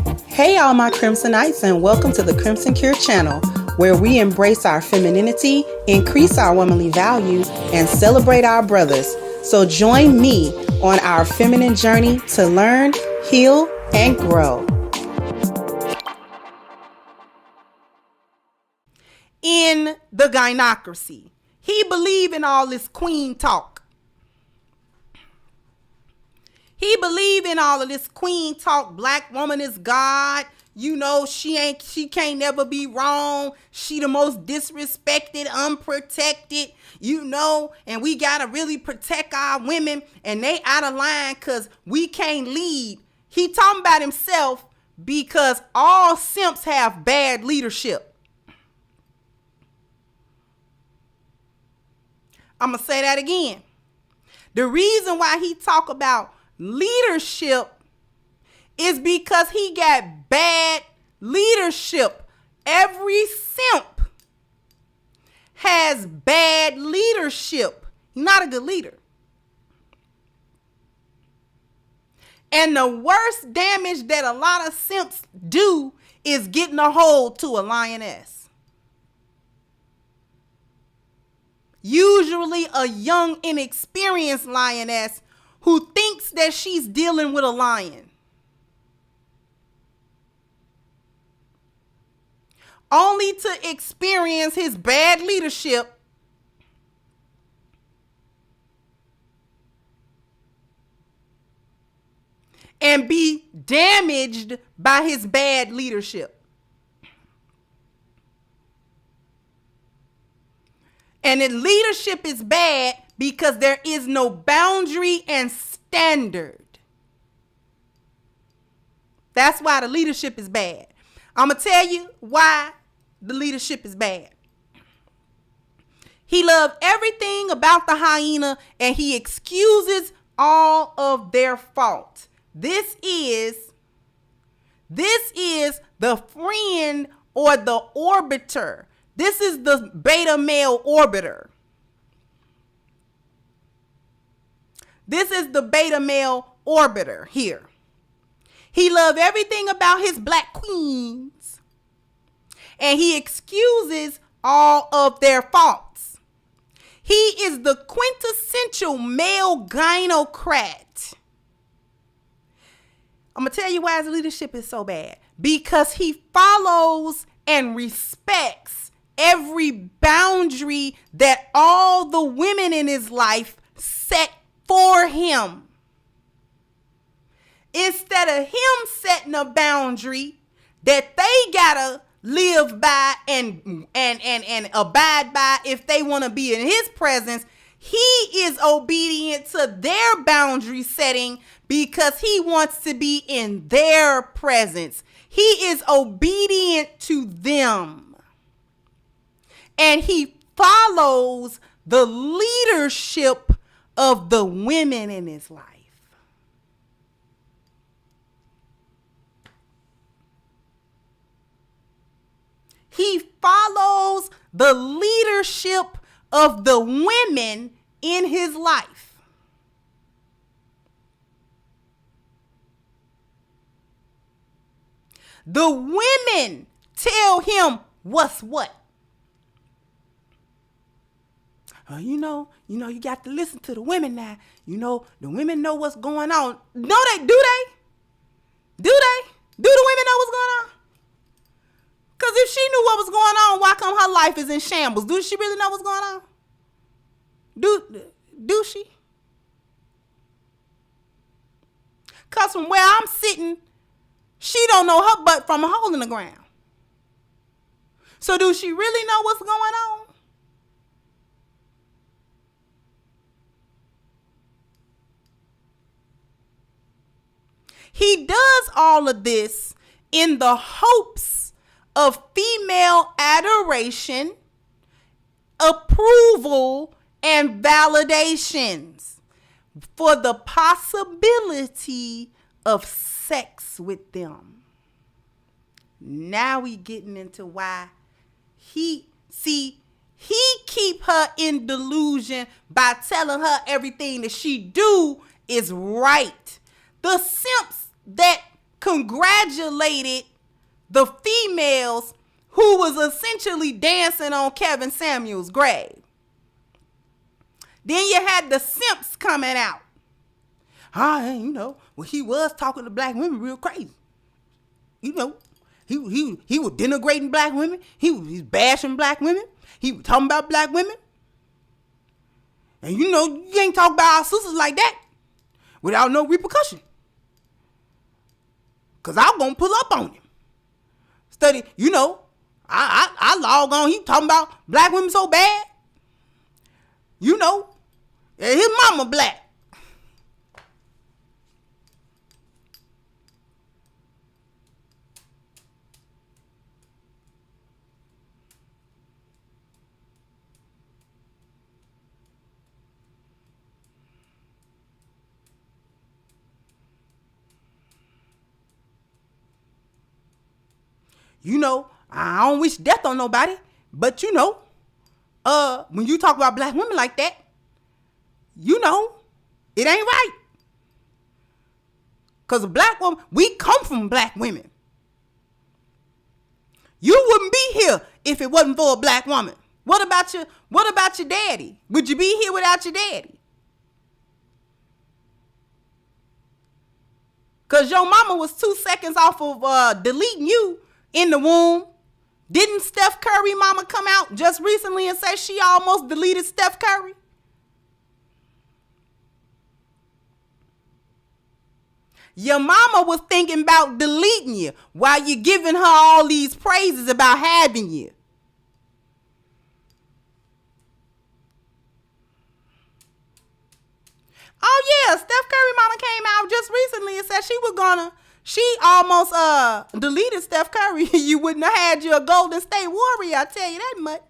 Hey all my Crimsonites, and welcome to the Crimson Cure channel, where we embrace our femininity, increase our womanly values, and celebrate our brothers. So join me on our feminine journey to learn, heal, and grow. In the gynocracy, he believed in all this queen talk. He believed in all of this queen talk. Black woman is God. You know, she can't never be wrong. She the most disrespected, unprotected, you know, and we got to really protect our women, and they out of line because we can't lead. He talking about himself because all simps have bad leadership. I'm going to say that again. The reason why he talk about leadership is because he got bad leadership. Every simp has bad leadership. He's not a good leader. And the worst damage that a lot of simps do is getting a hold to a lioness. Usually a young, inexperienced lioness who thinks that she's dealing with a lion. Only to experience his bad leadership and be damaged by his bad leadership. And the leadership is bad because there is no boundary and standard. That's why the leadership is bad. I'm going to tell you why the leadership is bad. He loved everything about the hyena, and he excuses all of their fault. This is the friend or the orbiter. This is the beta male orbiter. This is the beta male orbiter here. He loved everything about his black queens, and he excuses all of their faults. He is the quintessential male gynocrat. I'm going to tell you why his leadership is so bad. Because he follows and respects every boundary that all the women in his life set for him. Instead of him setting a boundary that they gotta live by and abide by if they want to be in his presence, he is obedient to their boundary setting because he wants to be in their presence. He is obedient to them. And he follows the leadership of the women in his life. He follows the leadership of the women in his life. The women tell him what's what. You know, you got to listen to the women now. You know, the women know what's going on. No, do they? Do the women know what's going on? Because if she knew what was going on, why come her life is in shambles? Do she really know what's going on? Do she? Because from where I'm sitting, she don't know her butt from a hole in the ground. So do she really know what's going on? He does all of this in the hopes of female adoration, approval, and validations for the possibility of sex with them. Now we getting into why he keep her in delusion by telling her everything that she do is right. The simps that congratulated the females who was essentially dancing on Kevin Samuels' grave. Then you had the simps coming out. Well, he was talking to black women real crazy. He was denigrating black women. He was bashing black women. He was talking about black women. And you ain't talk about our sisters like that without no repercussion. Because I'm going to pull up on him. Study, I log on. He talking about black women so bad. And his mama black. I don't wish death on nobody, but when you talk about black women like that, it ain't right. Because a black woman, we come from black women. You wouldn't be here if it wasn't for a black woman. What about your daddy? Would you be here without your daddy? Because your mama was 2 seconds off of deleting you in the womb. Didn't Steph Curry mama come out just recently and say she almost deleted Steph Curry? Your mama was thinking about deleting you while you're giving her all these praises about having you. Oh yeah, Steph Curry mama came out just recently and said she almost deleted Steph Curry. You wouldn't have had you a Golden State Warrior, I tell you that much.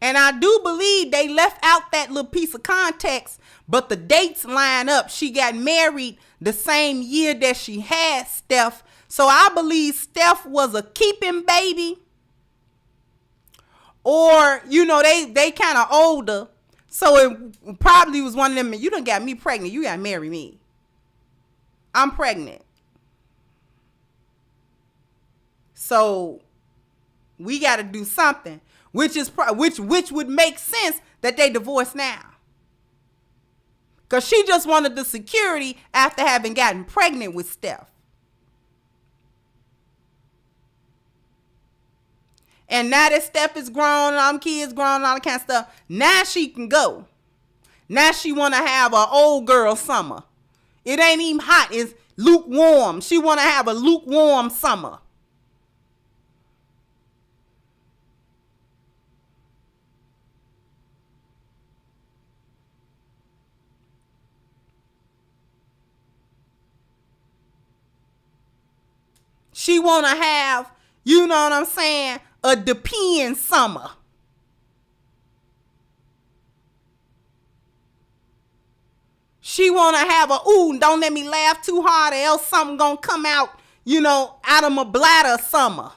And I do believe they left out that little piece of context, but the dates line up. She got married the same year that she had Steph. So I believe Steph was a keeping baby. Or, they kind of older. So it probably was one of them, you done got me pregnant. You got to marry me. I'm pregnant. So we got to do something. Which would make sense that they divorce now. Because she just wanted the security after having gotten pregnant with Steph. And now that Steph is grown, and all them kids grown, and all that kind of stuff, now she can go. Now she want to have an old girl summer. It ain't even hot. It's lukewarm. She want to have a lukewarm summer. She want to have, a depend summer. She want to have don't let me laugh too hard or else something going to come out, out of my bladder summer.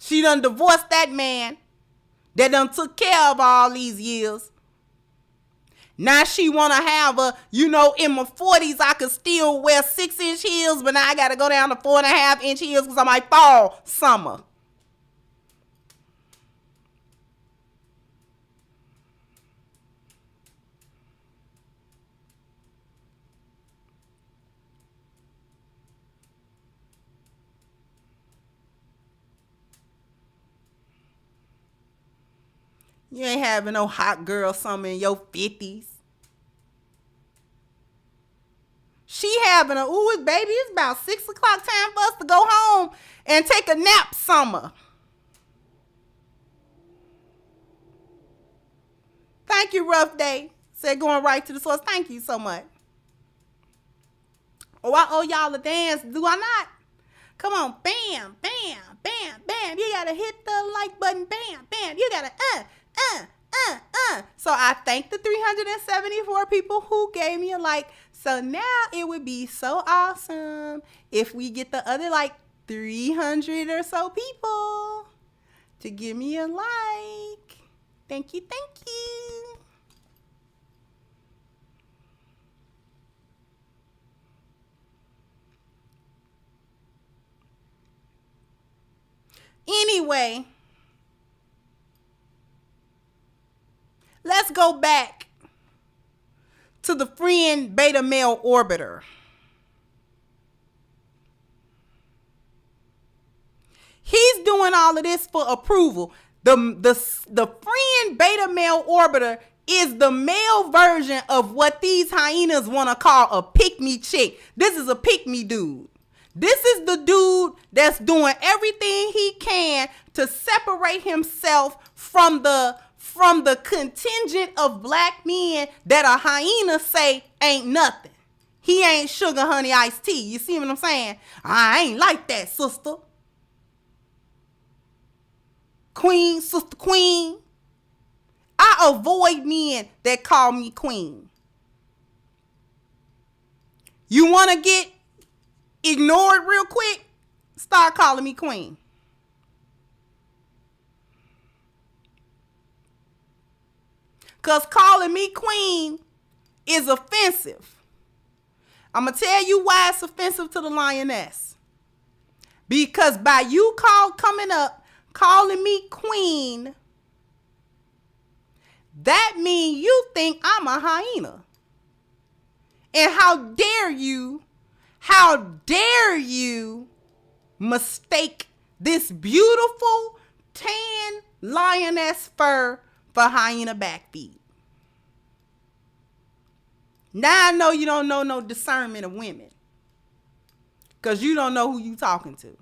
She done divorced that man that done took care of all these years. Now she want to have in my 40s, I could still wear 6-inch heels, but now I got to go down to 4.5-inch heels because I might fall summer. You ain't having no hot girl summer in your 50s. She having it's about 6 o'clock time for us to go home and take a nap summer. Thank you, Rough Day. Said going right to the source. Thank you so much. Oh, I owe y'all a dance, do I not? Come on, bam, bam, bam, bam. You gotta hit the like button, bam, bam. You gotta, So I thank the 374 people who gave me a like. So now it would be so awesome if we get the other like 300 or so people to give me a like. Thank you, thank you. Anyway, let's go back to the friend beta male orbiter. He's doing all of this for approval. The friend beta male orbiter is the male version of what these hyenas want to call a pick-me chick. This is a pick-me dude. This is the dude that's doing everything he can to separate himself from the contingent of black men that a hyena say ain't nothing. He ain't sugar, honey, iced tea. You see what I'm saying? I ain't like that, sister. Queen, sister queen. I avoid men that call me queen. You want to get ignored real quick? Start calling me queen. Because calling me queen is offensive. I'm going to tell you why it's offensive to the lioness. Because by you calling me queen, that means you think I'm a hyena. And how dare you mistake this beautiful tan lioness fur for hyena back feet. Now I know you don't know no discernment of women, because you don't know who you talking to.